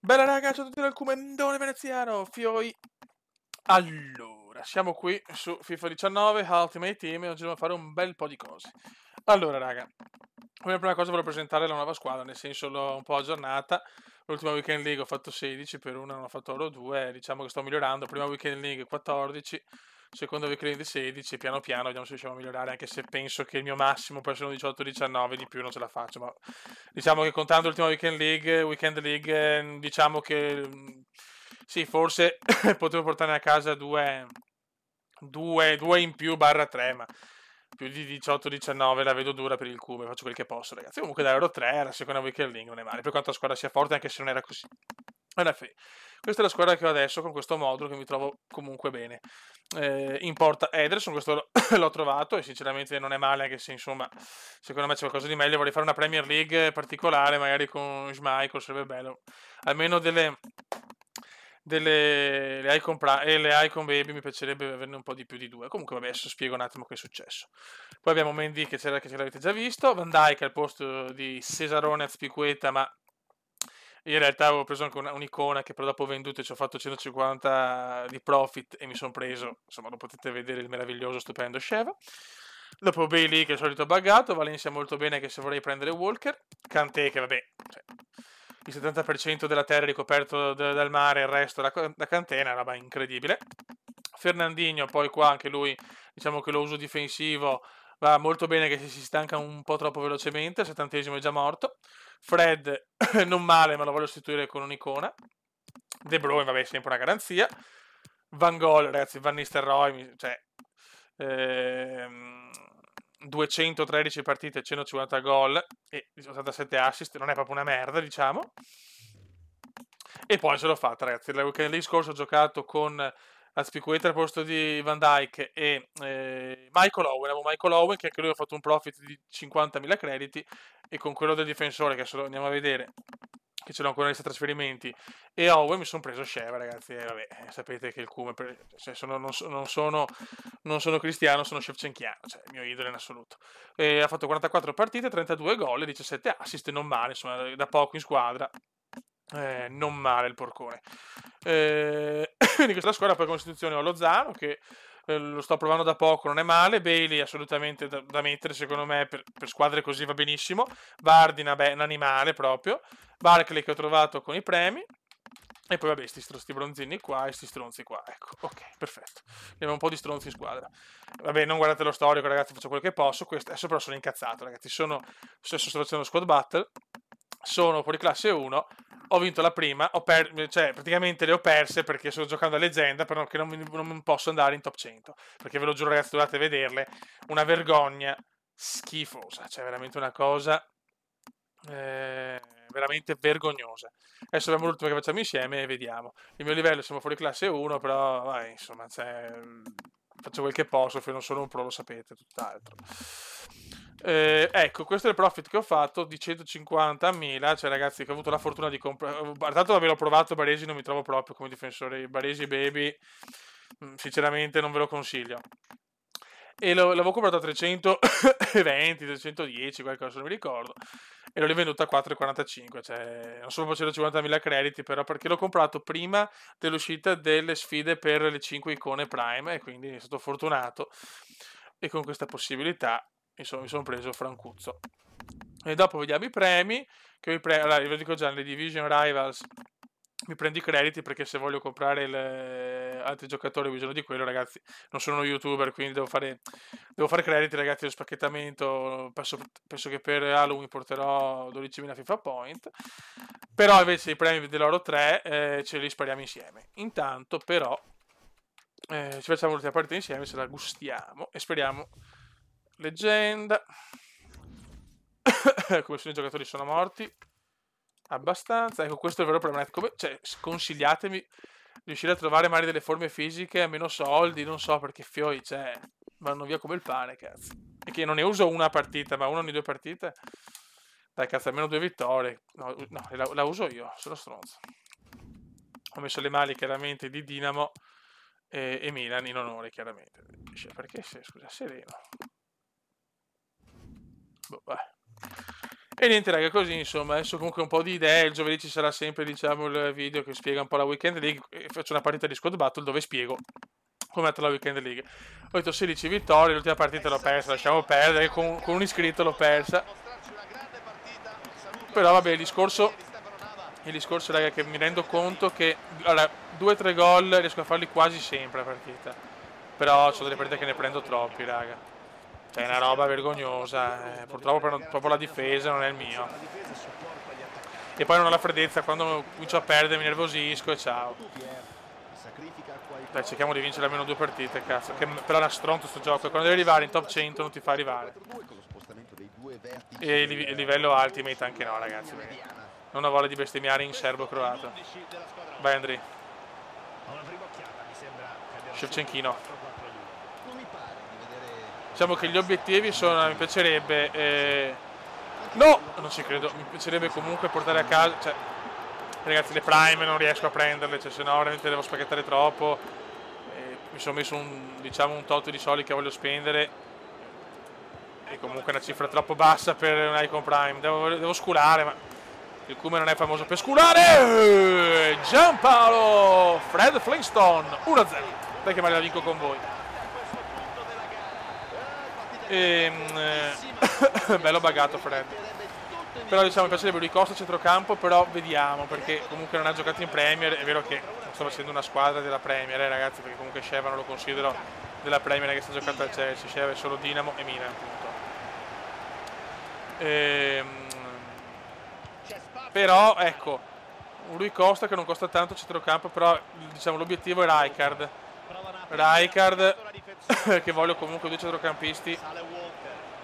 Bella raga, ciao a tutti dal Comendone veneziano, Fioi. Allora, siamo qui su FIFA 19 Ultimate Team e oggi dobbiamo fare un bel po' di cose. Allora raga, come prima cosa volevo presentare la nuova squadra, nel senso l'ho un po' aggiornata. L'ultima Weekend League ho fatto 16, per una non ho fatto oro 2, diciamo che sto migliorando. Prima Weekend League 14, seconda Weekend League 16, piano piano vediamo se riusciamo a migliorare, anche se penso che il mio massimo può essere un 18-19, di più non ce la faccio, ma diciamo che contando l'ultima Weekend League, diciamo che sì, forse potevo portarne a casa due in più barra 3, ma più di 18-19 la vedo dura per il Cume, faccio quel che posso, ragazzi. Comunque da Euro 3 alla seconda Weekend League non è male, per quanto la squadra sia forte, anche se non era così. Questa è la squadra che ho adesso con questo modulo che mi trovo comunque bene. In porta Ederson, questo l'ho trovato e sinceramente non è male, anche se insomma secondo me c'è qualcosa di meglio. Vorrei fare una Premier League particolare, magari con Schmeichel, sarebbe bello. Almeno le Icon Baby mi piacerebbe averne un po' di più di due. Comunque vabbè, adesso spiego un attimo che è successo. Poi abbiamo Mendy che ce l'avete già visto, Van Dijk al posto di Cesarone Azpilicueta, ma io in realtà avevo preso anche un'icona che però dopo ho venduto e ci ho fatto 150 di profit e mi sono preso, insomma lo potete vedere, il meraviglioso, stupendo Sheva. Dopo Bailey che è il solito buggato, Valencia molto bene che se vorrei prendere Walker, Kanté che vabbè, cioè, il 70% della terra è ricoperto dal mare, il resto da Kanté, è una roba incredibile. Fernandinho poi qua anche lui, diciamo che lo uso difensivo, va molto bene che si stanca un po' troppo velocemente, al 70° è già morto. Fred non male, ma lo voglio sostituire con un'icona. De Bruyne, vabbè, sempre una garanzia. Van Gogh, ragazzi, Van Nistelrooy, cioè, ehm, 213 partite, 150 gol e 87 assist, non è proprio una merda, diciamo. E poi ce l'ho fatta, ragazzi. La weekend league scorso ho giocato con Azpilicueta al posto di Van Dijk e Michael Owen. Avevo Michael Owen che anche lui ha fatto un profit di 50.000 crediti e con quello del difensore, che adesso andiamo a vedere, che ce l'ho ancora nei trasferimenti, e Owen mi sono preso Sheva, ragazzi. E vabbè, sapete che il Cume, cioè, non sono cristiano, sono shevchenkiano, cioè il mio idolo in assoluto. E ha fatto 44 partite, 32 gol e 17 assist, non male, insomma, da poco in squadra. Non male il porcone. Di questa squadra poi con istituzione ho Lozano che lo sto provando da poco, non è male. Bailey assolutamente da mettere, secondo me per squadre così va benissimo. Vardy un animale proprio. Barkley che ho trovato con i premi. E poi vabbè, sti bronzini qua e sti stronzi qua. Ecco, ok, perfetto. Abbiamo un po' di stronzi in squadra. Vabbè, non guardate lo storico, ragazzi, faccio quello che posso. Adesso però sono incazzato, ragazzi. Adesso sto facendo squad battle. Sono fuori classe 1. Ho vinto la prima, cioè praticamente le ho perse perché sto giocando a leggenda, però che non posso andare in top 100. Perché ve lo giuro, ragazzi, dovete vederle. Una vergogna schifosa, cioè veramente una cosa veramente vergognosa. Adesso abbiamo l'ultimo che facciamo insieme e vediamo. Il mio livello siamo fuori classe 1, però vai, insomma, faccio quel che posso, non sono un pro, lo sapete, tutt'altro. Ecco, questo è il profit che ho fatto di 150.000, cioè ragazzi che ho avuto la fortuna di comprare, tanto avevo provato Baresi, non mi trovo proprio come difensore, Baresi Baby, sinceramente non ve lo consiglio. E l'avevo comprato a 320, 310, qualcosa, non mi ricordo. E l'ho rivenduto a 4,45, cioè non sono proprio 150.000 crediti, però perché l'ho comprato prima dell'uscita delle sfide per le 5 icone Prime e quindi sono stato fortunato e con questa possibilità insomma mi sono preso Francuzzo. E dopo vediamo i premi, allora vi dico già, nelle Division Rivals mi prendo i crediti perché se voglio comprare altri giocatori ho bisogno di quello, ragazzi. Non sono uno youtuber, quindi devo fare crediti, ragazzi. Lo spacchettamento penso che per Halloween porterò 12.000 FIFA Point. Però invece i premi dell'Oro 3 ce li spariamo insieme. Intanto, però, ci facciamo l'ultima partita insieme, ce la gustiamo e speriamo. Leggenda. Come sono i giocatori sono morti. Abbastanza, ecco, questo è il vero problema. Cioè, consigliatemi di riuscire a trovare magari delle forme fisiche a meno soldi, non so, perché fioi, cioè, vanno via come il pane, cazzo. E che non ne uso una partita, ma una ogni 2 partite. Dai, cazzo, almeno 2 vittorie. No, la uso io, sono stronzo. Ho messo le mali, chiaramente, di Dinamo e Milan in onore, chiaramente. Perché, scusa, sereno. Boh, vai. E niente raga, così insomma, adesso comunque un po' di idee, il giovedì ci sarà sempre diciamo il video che spiega un po' la Weekend League, e faccio una partita di Squad Battle dove spiego come è andata la Weekend League. Ho detto 16 vittorie, l'ultima partita l'ho persa, lasciamo perdere, con un iscritto l'ho persa. Però vabbè, il discorso raga, è che mi rendo conto che allora, 2-3 gol riesco a farli quasi sempre a partita. Però sono delle partite che ne prendo troppi, raga. Cioè, è una roba vergognosa. Purtroppo proprio la difesa non è il mio. E poi non ho la freddezza, quando comincio a perdere mi nervosisco e ciao. Dai, cerchiamo di vincere almeno 2 partite, cazzo. Che però è una stronto sto gioco. Quando devi arrivare in top 100 non ti fa arrivare. E il livello Ultimate anche no, ragazzi. Non ho voglia di bestemmiare in serbo-croato. Vai, Andri. Shevchenchino. Diciamo che gli obiettivi sono, mi piacerebbe... No! Non ci credo. Mi piacerebbe comunque portare a casa... Cioè, ragazzi, le prime non riesco a prenderle, cioè se no veramente devo spacchettare troppo. Mi sono messo un tot di soldi che voglio spendere. E comunque è una cifra troppo bassa per un Icon Prime. Devo sculare, ma il Come non è famoso per sculare. Giampaolo Fred Flintstone 1-0. Dai che me la vinco con voi. Bello buggato Fred. Però diciamo mi piacerebbe Rui Costa a centrocampo, però vediamo, perché comunque non ha giocato in Premier. È vero che sto facendo una squadra della Premier, ragazzi, perché comunque Sheva non lo considero della Premier che sta giocando al Chelsea. Sheva è solo Dinamo e Milan, appunto. Però ecco, un Rui Costa che non costa tanto a centrocampo, però diciamo l'obiettivo è Rijkaard che voglio comunque 2 centrocampisti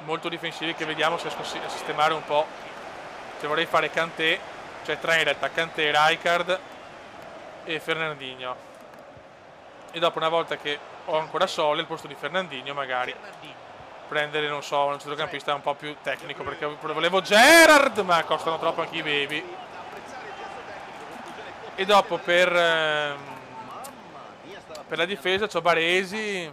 molto difensivi, che vediamo se riesco a sistemare un po'. Cioè vorrei fare Kanté, cioè 3 in realtà, Kanté, Rijkaard e Fernandinho. E dopo, una volta che ho ancora Sole al posto di Fernandinho, magari prendere, non so, un centrocampista un po' più tecnico, perché volevo Gerrard, ma costano troppo anche i baby. E dopo per la difesa c'ho Baresi,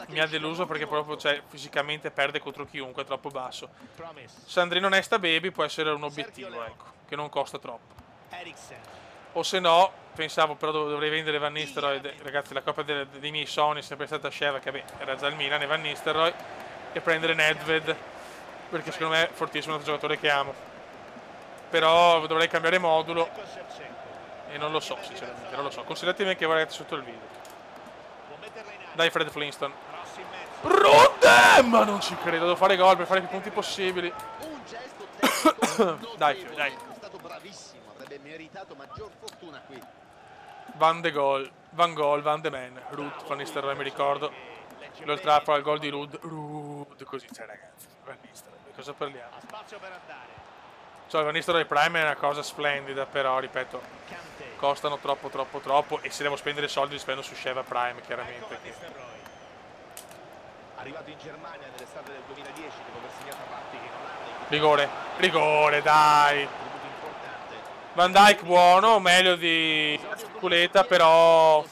mi ha deluso perché proprio, cioè, fisicamente perde contro chiunque, è troppo basso. Sandrino Nesta Baby può essere un obiettivo, ecco, che non costa troppo. O se no, pensavo però dovrei vendere Van Nistelrooy, ragazzi, la coppia dei miei sogni è sempre stata Sheva, che beh, era già il Milan, e Van Nistelrooy, e prendere Nedved, perché secondo me è fortissimo, un altro giocatore che amo. Però dovrei cambiare modulo e non lo so, sinceramente, non lo so. Consigliatemi anche voi, ragazzi, sotto il video. Dai Fred Flintstone. Rodde! Ma non ci credo, devo fare gol per fare più punti possibili. Dai, dai. Van de Gol, Van Gol, Van de Man, Ruud, Van Nistelrooy, mi ricordo. Lo trappola al gol di Ruud, così, cioè ragazzi, Van Nistelrooy, di cosa parliamo? Cioè, Van Nistelrooy Prime è una cosa splendida, però, ripeto, costano troppo, e se devo spendere soldi li spendo su Sheva Prime, chiaramente. Arrivato in Germania nell'estate del 2010, dopo aver segnato a Ratti che non ha... Rigore, dai! Van Dijk buono, meglio di Culeta, però...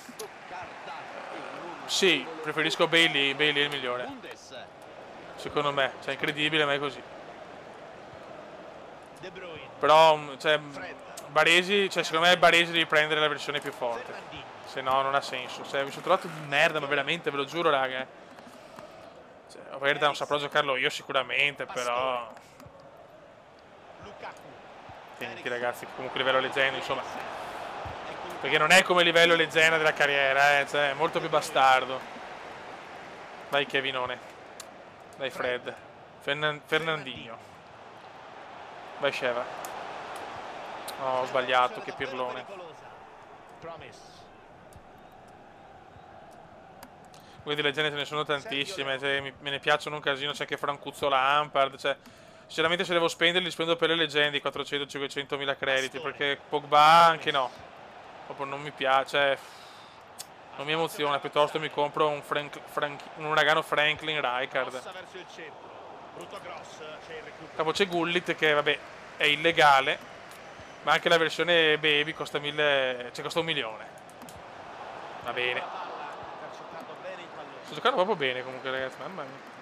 Sì, preferisco Bailey è il migliore. Secondo me, cioè incredibile, ma è così. Però, cioè, Baresi, cioè secondo me Baresi devi prendere la versione più forte. Se no non ha senso. Cioè, mi sono trovato di merda, ma veramente, ve lo giuro, raga. Cioè, Verda non saprò giocarlo io sicuramente, però... Attenti ragazzi, comunque livello leggenda, insomma, perché non è come livello leggenda della carriera, cioè è molto più bastardo. Dai Kevinone, dai Fred, Fernandinho, vai Sheva. Oh, ho sbagliato, che pirlone. Quindi leggende ce ne sono tantissime, cioè, me ne piacciono un casino, c'è anche Francuzzo Lampard, cioè... Sinceramente se devo spenderli, li spendo per le leggende, 400-500 mila crediti, perché Pogba anche no. Proprio non mi piace, non mi emoziona, piuttosto mi compro un uragano Franklin Rijkaard. Dopo c'è Gullit che vabbè è illegale, ma anche la versione Baby costa 1000, cioè costa 1 milione. Va bene. Sto giocando proprio bene comunque ragazzi, mamma mia.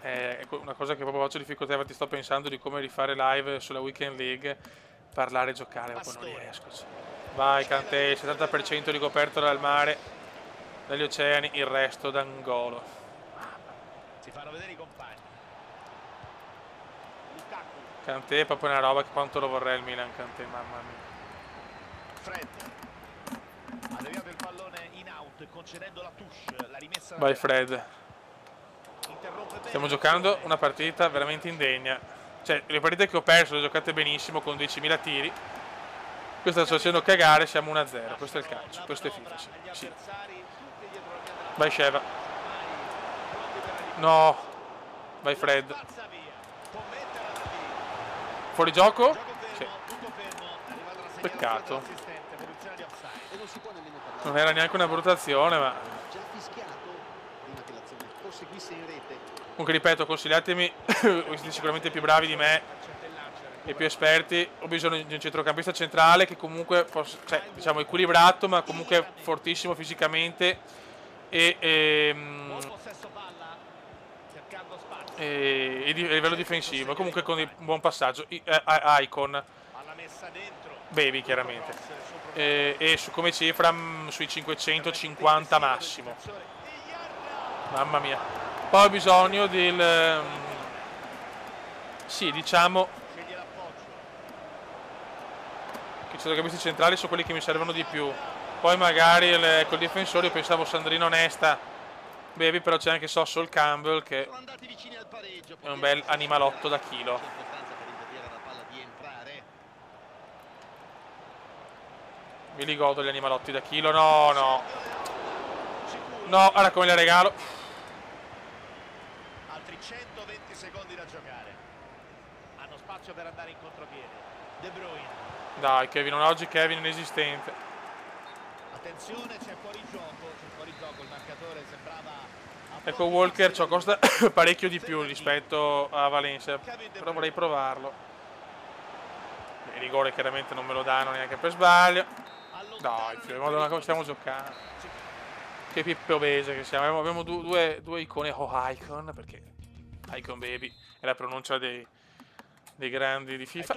È una cosa che proprio faccio difficoltà, infatti sto pensando di come rifare live sulla Weekend League, parlare e giocare, ma poi non riesco. Cioè. Vai Kanté, 70% ricoperto dal mare, dagli oceani, il resto d'angolo. Si fanno vedere i compagni. Kanté è proprio una roba che quanto lo vorrei il Milan, Kanté, mamma mia. Fred ha deviato il pallone in out concedendo la touche, la rimessa. Vai Fred. Stiamo giocando una partita veramente indegna. Cioè, le partite che ho perso le ho giocate benissimo con 10.000 tiri. Questa sta facendo cagare, siamo 1-0. Questo è il calcio, questo è FIFA. Sì. Vai Sheva. No. Vai Fred. Fuori gioco? Sì. Peccato. Non era neanche una brutta azione, ma... Comunque ripeto, consigliatemi, siete sicuramente più bravi di me e più esperti. Ho bisogno di un centrocampista centrale che comunque fosse, cioè, diciamo, equilibrato, ma comunque fortissimo fisicamente e a livello difensivo, comunque con un buon passaggio. Icon, Baby chiaramente, e come cifra sui 550 massimo. Mamma mia. Poi ho bisogno del... sì, diciamo che i centrocampisti centrali sono quelli che mi servono di più. Poi magari col difensore io pensavo Sandrino Nesta, Baby, però c'è anche Sossol Campbell che è un bel animalotto da chilo. Me li godo gli animalotti da chilo. No, no. No, guarda come le regalo. 120 secondi da giocare. Hanno spazio per andare in contropiede. De Bruyne. Dai Kevin, oggi Kevin inesistente. Attenzione, c'è fuori gioco, il marcatore sembrava... Ecco Walker ci costa parecchio di più rispetto a Valencia, però vorrei provarlo. Il rigore chiaramente non me lo danno neanche per sbaglio. Dai, madonna come stiamo giocando. Che pippe obese che siamo. Abbiamo due icone. Icon, perché Icon Baby è la pronuncia dei grandi di FIFA.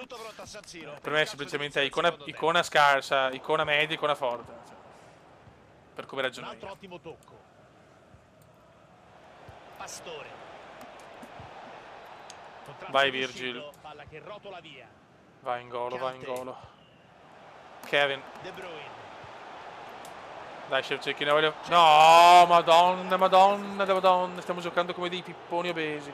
Per me è semplicemente icona scarsa, icona media, icona forte. Per come ragiono io. Ottimo tocco. Pastore. Vai Virgil. Palla che rotola via. Vai in golo, vai in golo. Kevin. De Bruyne. Dai Shevchenko, ne voglio... No, madonna, madonna, madonna. Stiamo giocando come dei pipponi obesi.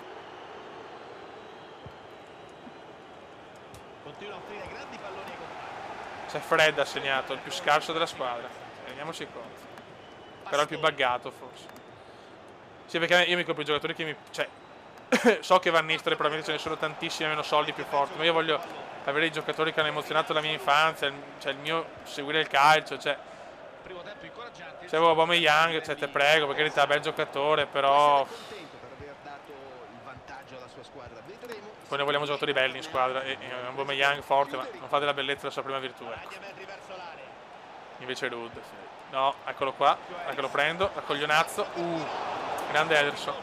Continua a offrire grandi palloni ai compagni. C'è Fred ha segnato, il più scarso della squadra. Rendiamoci conto. Però il più buggato forse. Sì, perché io mi compro i giocatori che mi... Cioè, so che Van Nistelrooy probabilmente ce ne sono tantissimi, meno soldi, più forti. Ma io voglio avere i giocatori che hanno emozionato la mia infanzia, cioè il mio seguire il calcio, cioè... Se avevo Aubameyang, cioè te prego, per carità, bel giocatore, però... Poi ne vogliamo giocatori belli in squadra, e Aubameyang forte, ma non fa della bellezza la sua prima virtù, ecco. Invece Rud, sì. No, eccolo qua, ecco lo prendo, raccoglionazzo, grande Ederson.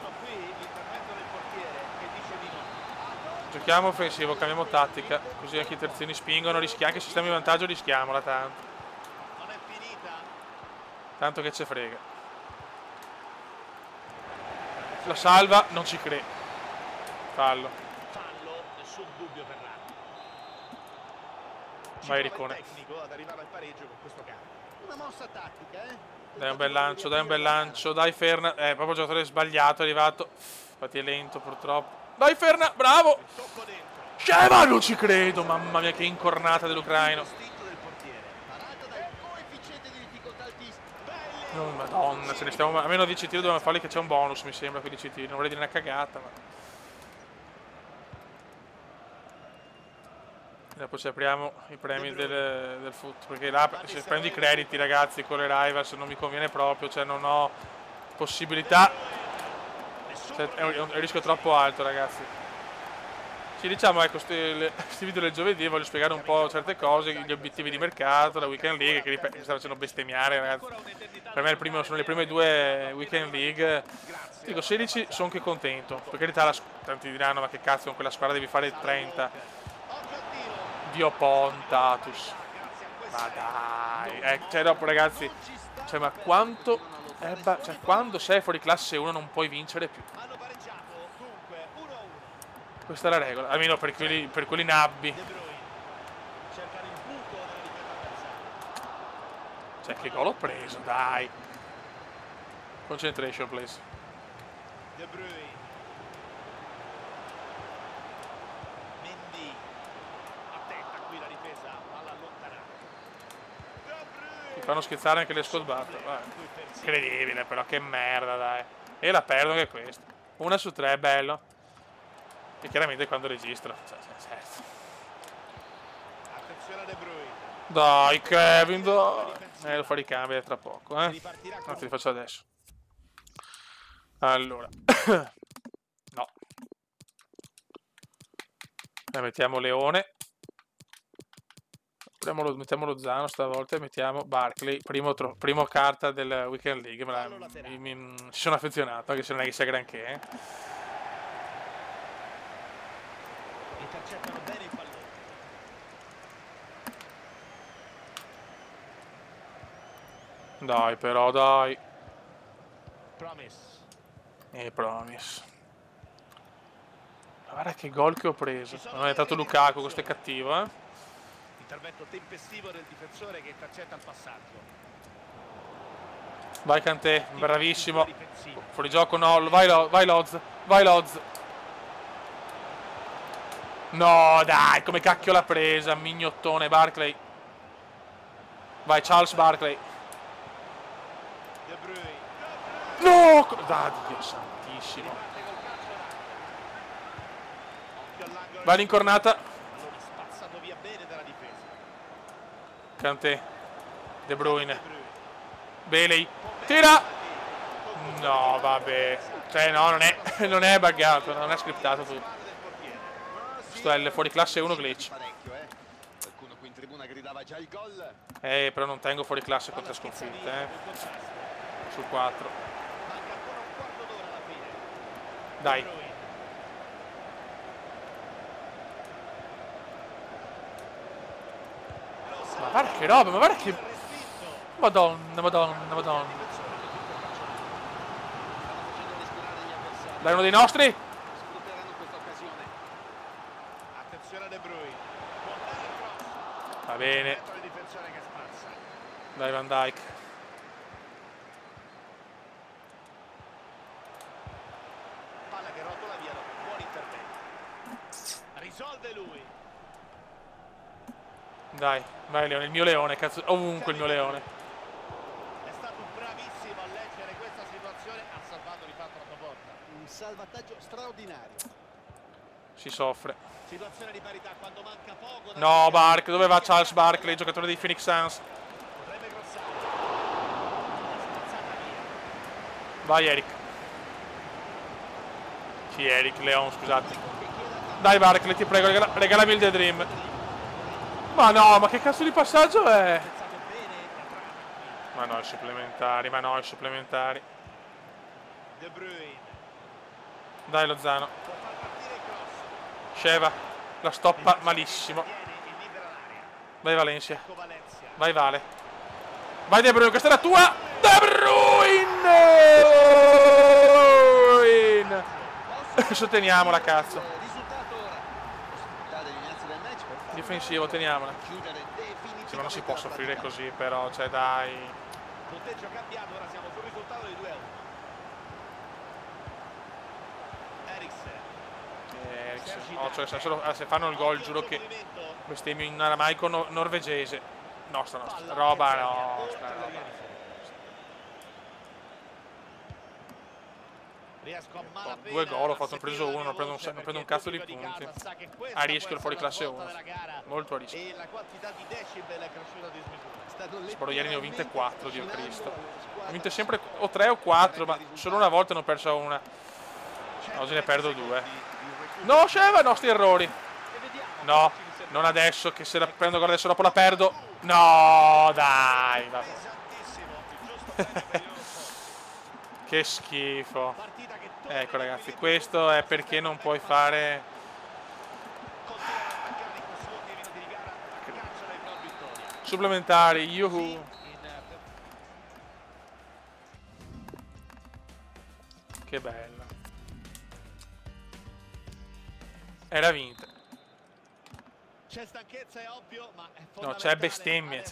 Giochiamo offensivo, cambiamo tattica, così anche i terzini spingono, rischiamo, anche se stiamo in vantaggio rischiamola tanto. Tanto che ce frega. La salva, non ci crede. Fallo. Fallo, nessun dubbio per l'arbitro. Vai Ricone. Ad arrivare al pareggio con questo cambio. Una mossa tattica, Dai un bel lancio, dai un bel lancio. Dai Ferna. Proprio il giocatore sbagliato, è arrivato. Infatti è lento purtroppo. Dai Ferna, bravo! Sheva, non ci credo, mamma mia che incornata dell'ucraino. Oh, madonna, se ne stiamo a meno 10 tiri dobbiamo farli che c'è un bonus, mi sembra, con 10 tiri. Non vorrei dire una cagata, ma... E dopo ci apriamo i premi del foot, perché là se prendo i crediti, ragazzi, con le rivals non mi conviene proprio, cioè non ho possibilità. Cioè, è un rischio troppo alto, ragazzi. Sì, diciamo, ecco, questi video del giovedì voglio spiegare un po' certe cose, gli obiettivi di mercato, la Weekend League, che mi sta facendo bestemmiare, ragazzi. Per me sono le prime due Weekend League. Dico, 16 sono anche contento. Per carità, tanti diranno, ma che cazzo, con quella squadra devi fare 30. Dio Pontatus. Ma dai, cioè dopo, ragazzi, cioè, ma quanto... cioè, quando sei fuori classe 1 non puoi vincere più. Questa è la regola, almeno per quelli nabbi. Cioè, che gol ho preso, dai. Concentration, please. Mi fanno scherzare anche le squad battle. Incredibile, però, che merda, dai. E la perdo anche questa. 1 su 3, bello. E chiaramente quando registro, cioè, certo. Dai Kevin, dai. Lo fa ricambiare tra poco, Anzi, li faccio adesso. Allora. No. Mettiamo Leone. Mettiamo Lozano stavolta e mettiamo Barkley, primo carta del Weekend League. Ci sono affezionato, anche se non è che sia granché, Intercettano bene il pallone. Dai, però, dai. Promise. Promise. Guarda che gol che ho preso. Non è entrato Lukaku, questo è cattivo, Intervento tempestivo del difensore che intercetta il passaggio. Vai Kanté, bravissimo. Fuori gioco, no, vai Loz. No, dai, come cacchio l'ha presa, mignottone Barkley. Vai Charles Barkley. No! Dai, Dio santissimo. Vai l'incornata. Spazzato via bene dalla difesa. Kanté. De Bruyne. Bailey. Tira! No, vabbè. Cioè, no, non è buggato, non è scriptato tutto. Questo è il fuori classe 1 glitch. Però non tengo fuori classe con 3 sconfitte, Su 4. Dai. Ma guarda che roba, ma guarda che... Madonna. Dai, uno dei nostri. Va bene. Dai Van Dijk. Palla che rotola via, buon intervento. Risolve lui. Dai, vai Leone, il mio leone, cazzo, ovunque il mio leone. È stato bravissimo a leggere questa situazione, ha salvato di fatto la sua porta. Un salvataggio straordinario. Si soffre. Situazione di parità quando manca poco. No, dove va Charles Barkley, giocatore dei Phoenix Suns? Potrebbe crossare. Vai Eric. Sì, Eric, Leon, scusate. Dai Barkley, ti prego, regalami il The Dream. Ma no, ma che cazzo di passaggio è? Ma no, i supplementari, De Bruyne. Dai Lozano. Sheva, la stoppa malissimo. Vai Valencia. Vai Vale. Vai De Bruyne, questa è la tua. De Bruyne! Sosteniamola, cazzo. Difensivo, teniamola. Sì, ma non si può soffrire così, però, cioè, dai. Punteggio cambiato, ora siamo sul risultato di 2-1. Eriksen. Se fanno il gol, giuro che bestemmio in aramaico norvegese. Nostra. Roba. 2 gol, ho preso uno, non prendo un cazzo di punti. A rischio il fuori classe 1. Molto a rischio. Spero ieri ne ho vinte 4, Dio Cristo. Ho vinte sempre o 3 o 4, ma solo una volta ne ho perso una. Oggi ne perdo 2. No, Sheva, no, sti errori. No, non adesso, che se la prendo gol adesso dopo la perdo. No, dai, vabbè. Che schifo. Ecco ragazzi, questo è perché non puoi fare... supplementari, yuhu. Che bella. Era vinta. C'è stanchezza, è ovvio, ma è no, c'è bestemmie,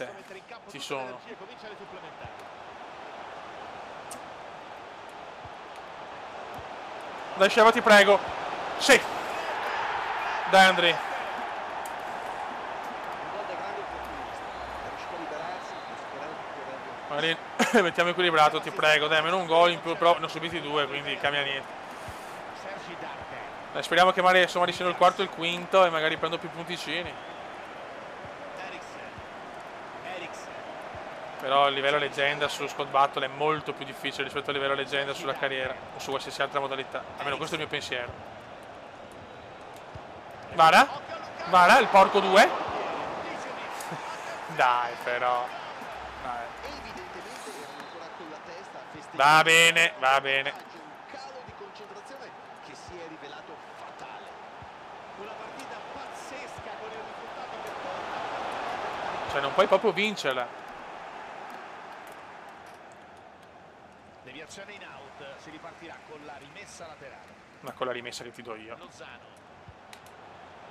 ci sono. Dai Sheva, ti prego. Sì. Dai Andri. Magari mettiamo equilibrato, ti prego. Dai, almeno un gol in più, però ne ho subiti 2, quindi cambia niente. Dai, speriamo che magari insomma siano il quarto e il quinto e magari prendo più punticini. Però il livello leggenda su Scott Battle è molto più difficile rispetto al livello leggenda sulla carriera o su qualsiasi altra modalità. Almeno questo è il mio pensiero. Vara? Vara, il porco 2? Dai però. Dai. Va bene, va bene. Cioè non puoi proprio vincerla. Deviazione in out, si ripartirà con la rimessa laterale. Ma con la rimessa che ti do io. Lozano.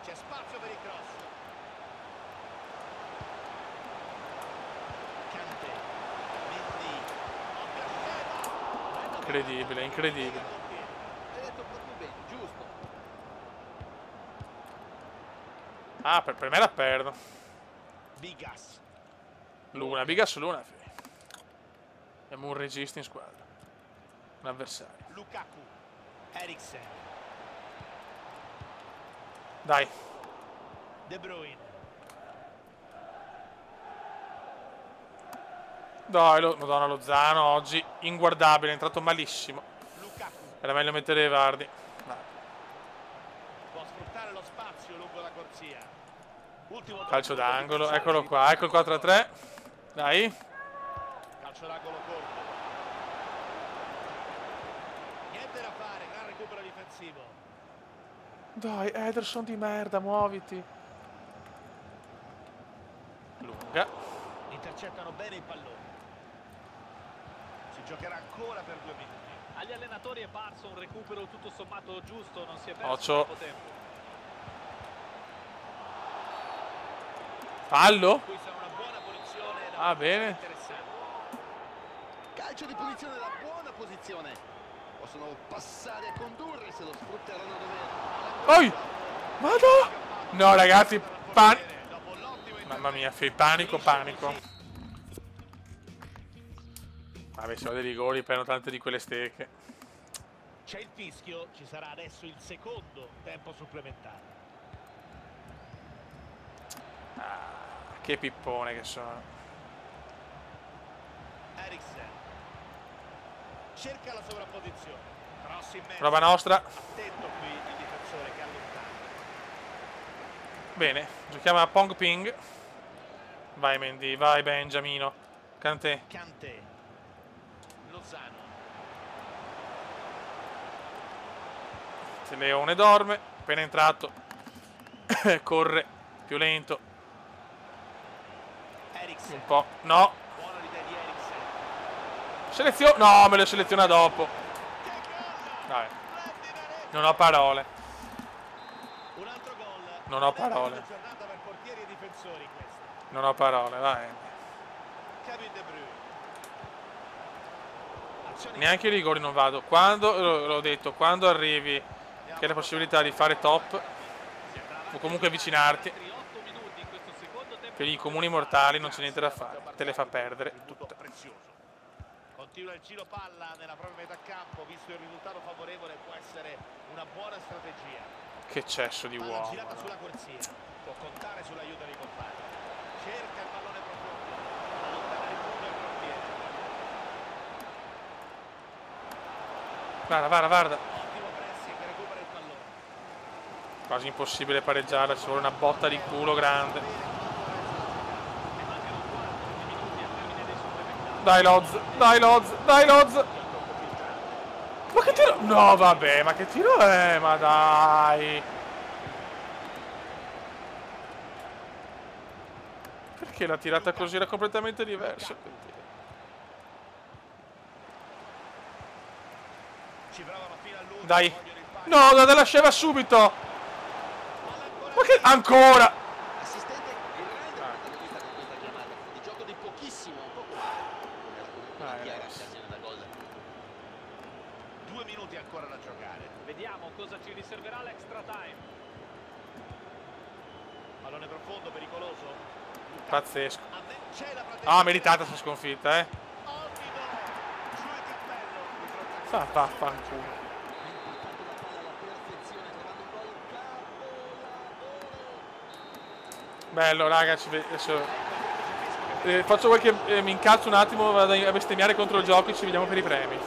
C'è spazio per il cross. Cante. Mendy. Incredibile, incredibile. Hai detto proprio bene, giusto. Ah, per me la perdo. Bigas. Luna, Bigas Luna. Abbiamo un regista in squadra. Un avversario. Lukaku. Eriksen. Dai. De Bruyne. Dai, Madonna, Lozano oggi inguardabile, è entrato malissimo. Lukaku. Era meglio mettere Vardi. Può sfruttare lo spazio lungo la corsia. Ultimo Calcio d'angolo, eccolo qua, ecco il 4-3. Dai. Calcio d'angolo corto. Niente da fare, gran recupero difensivo. Dai, Ederson di merda, muoviti. Lunga. Intercettano bene il pallone. Si giocherà ancora per 2 minuti. Agli allenatori è parso un recupero tutto sommato giusto, non si è perso Occhio. troppo tempo. Fallo? Questa è una buona posizione. Ah, bene. Interessante. Calcio di punizione da buona posizione. Possono passare a condurre se lo sfrutteranno dove. Oi! Vado! No, ragazzi, mamma mia, panico, panico. Vabbè, sono dei rigori, prendo tante di quelle stecche. C'è il fischio, ci sarà adesso il secondo tempo supplementare. Che pippone che sono. Eriksen cerca la sovrapposizione. Cross in mezzo. Prova nostra. Attento qui il difensore che allontana. Bene, giochiamo a Pong Ping. Vai Mendy, vai Benjamino. Kanté. Kanté. Lozano. Se Leone dorme, appena entrato. Corre, più lento. Eriksen. Un po'. No. Buona l'idea di Eriksen. Seleziona. No, me lo seleziona dopo. Dai. Non ho parole. Un altro gol. Non ho parole. Una giornata per portieri e difensori questa. Non ho parole, vai. Kevin De Bruyne. Azione. Neanche i rigori non vado. Quando, l'ho detto, quando arrivi che hai la possibilità di fare top o comunque avvicinarti, per i comuni mortali non c'è niente da fare. Te le fa perdere tutte. Continua il giro palla nella propria metà campo, visto il risultato favorevole può essere una buona strategia. Che cesso di Palla uomo. girata sulla corsia, può contare sull'aiuto dei compagni. Cerca il pallone profondo, allontana il punto del portiere. Guarda. Ottimo pressing che recupera il pallone. quasi impossibile pareggiare, ci vuole una botta di culo grande. Dai Loz, dai Loz, dai Loz! Ma che tiro? No vabbè, ma che tiro è? Ma dai! Perché la tirata così era completamente diversa? Dai! No, la sceva subito! Ma che... Ancora! Assistente, il Real dal punto di vista con questa chiamata di gioco di pochissimo, poco una chiara occasione da gol. 2 minuti ancora da giocare. Vediamo cosa ci riserverà l'extra time. Pallone profondo, pericoloso. Pazzesco. C'è la Ah, meritata sta sconfitta, eh. Vaffanculo. Bello, raga, adesso faccio qualche... mi incazzo un attimo, vado a bestemmiare contro il gioco e ci vediamo per i premi.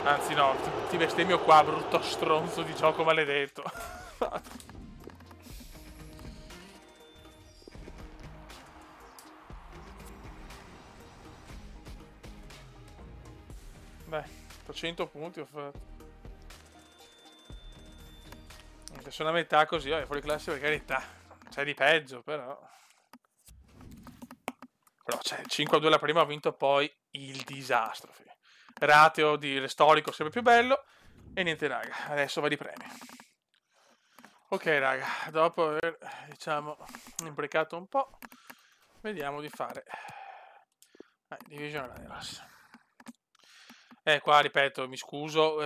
Anzi no, ti bestemmio qua, brutto stronzo di gioco maledetto. Beh, 100 punti ho fatto. Sono a metà così, fuori classe per carità. C'è di peggio, però. Però c'è 5-2 la prima, ho vinto poi il disastro. Rateo di storico sempre più bello. E niente raga, adesso va di premi. Ok raga, dopo aver, diciamo, imprecato un po', vediamo di fare Division Rivals. Qua ripeto, mi scuso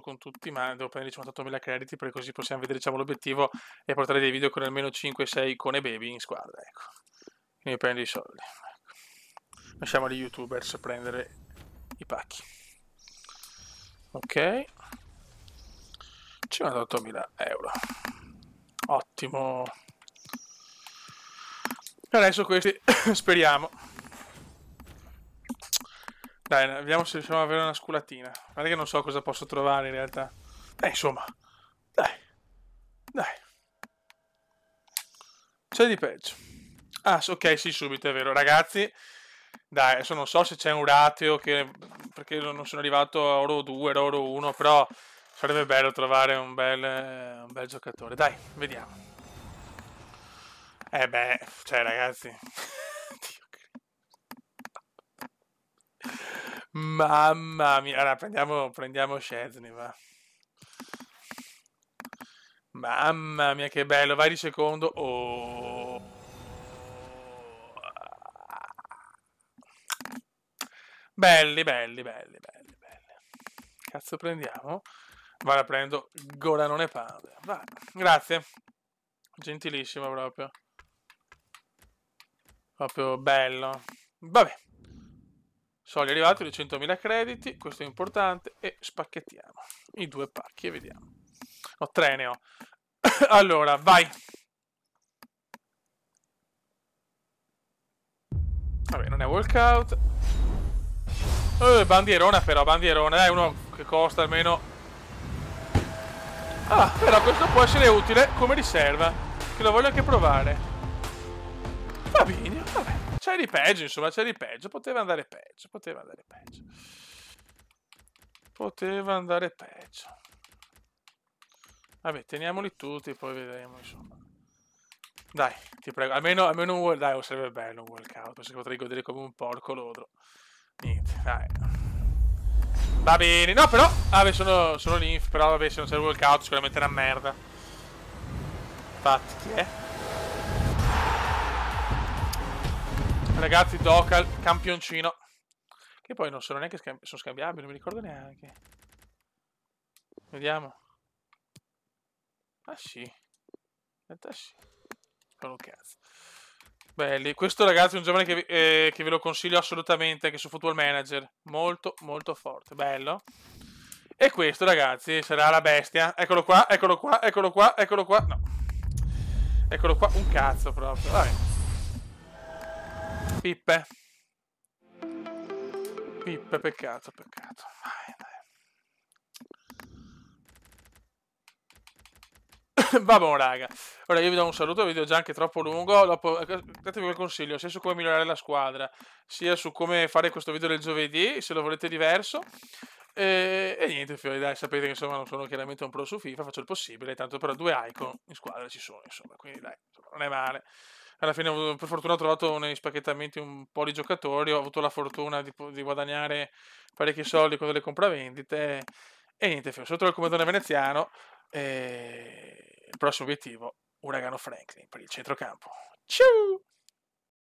con tutti, ma devo prendere 58.000 crediti perché così possiamo vedere, diciamo, l'obiettivo e portare dei video con almeno 5-6 con e baby in squadra, ecco. Quindi prendo i soldi, ecco. Lasciamo agli youtubers prendere i pacchi. Ok, 58.000 euro, ottimo. Adesso questi speriamo. Dai, vediamo se riusciamo ad avere una sculatina. Guarda che non so cosa posso trovare in realtà. Insomma, dai. C'è di peggio. Ah, ok, sì, subito, è vero. Ragazzi, dai, adesso non so se c'è un ratio, perché non sono arrivato a oro 2, oro 1, però sarebbe bello trovare un bel giocatore. Dai, vediamo. Beh, cioè, ragazzi... Mamma mia, allora prendiamo Szczesny, va. Mamma mia, che bello, vai di secondo. Oh. Belli. Cazzo prendiamo? Guarda, prendo Goranone Powder. Va, grazie. Gentilissimo proprio. Proprio bello. Vabbè. Sono arrivati 200.000 crediti, questo è importante, e spacchettiamo i 2 pacchi e vediamo. No, 3 ne ho. Allora, vai. Vabbè, non è walkout. Bandierona però, bandierona, è uno che costa almeno... Ah, però questo può essere utile come riserva, che lo voglio anche provare. Va bene, vabbè. C'è di peggio, insomma, c'è di peggio. Poteva andare peggio. Vabbè, teniamoli tutti, poi vedremo, insomma. Dai, ti prego, almeno un walkout. Dai, sarebbe bello un walkout, perché potrei godere come un porco lodro. Niente, dai. Va bene, no, però... Vabbè, sono l'inf, però vabbè, se non c'è il walkout sicuramente è una merda. Infatti, chi è? Ragazzi, Dokal, campioncino. Che poi non sono neanche sono scambiabili, non mi ricordo neanche. Vediamo. Ah sì. In realtà sì. Con un cazzo. Belli. Questo ragazzi è un giovane che ve lo consiglio assolutamente anche su Football Manager. Molto, molto forte. Bello. E questo ragazzi sarà la bestia. Eccolo qua. No. Eccolo qua. Un cazzo proprio. Vabbè. Pippe, peccato. Vai. Vabbè, raga. Ora io vi do un saluto, il video è già anche troppo lungo. Dopo, datemi quel consiglio sia su come migliorare la squadra, sia su come fare questo video del giovedì, se lo volete diverso. E niente, fiori, dai, sapete che insomma non sono chiaramente un pro su FIFA, faccio il possibile, tanto però 2 icon in squadra ci sono, insomma, quindi dai, insomma, non è male. Alla fine, per fortuna, ho trovato nei spacchettamenti un po' di giocatori, ho avuto la fortuna di guadagnare parecchi soldi con delle compravendite. E niente, fiori, sotto il comandone veneziano. Il prossimo obiettivo, Uragano Franklin per il centrocampo. Ciao!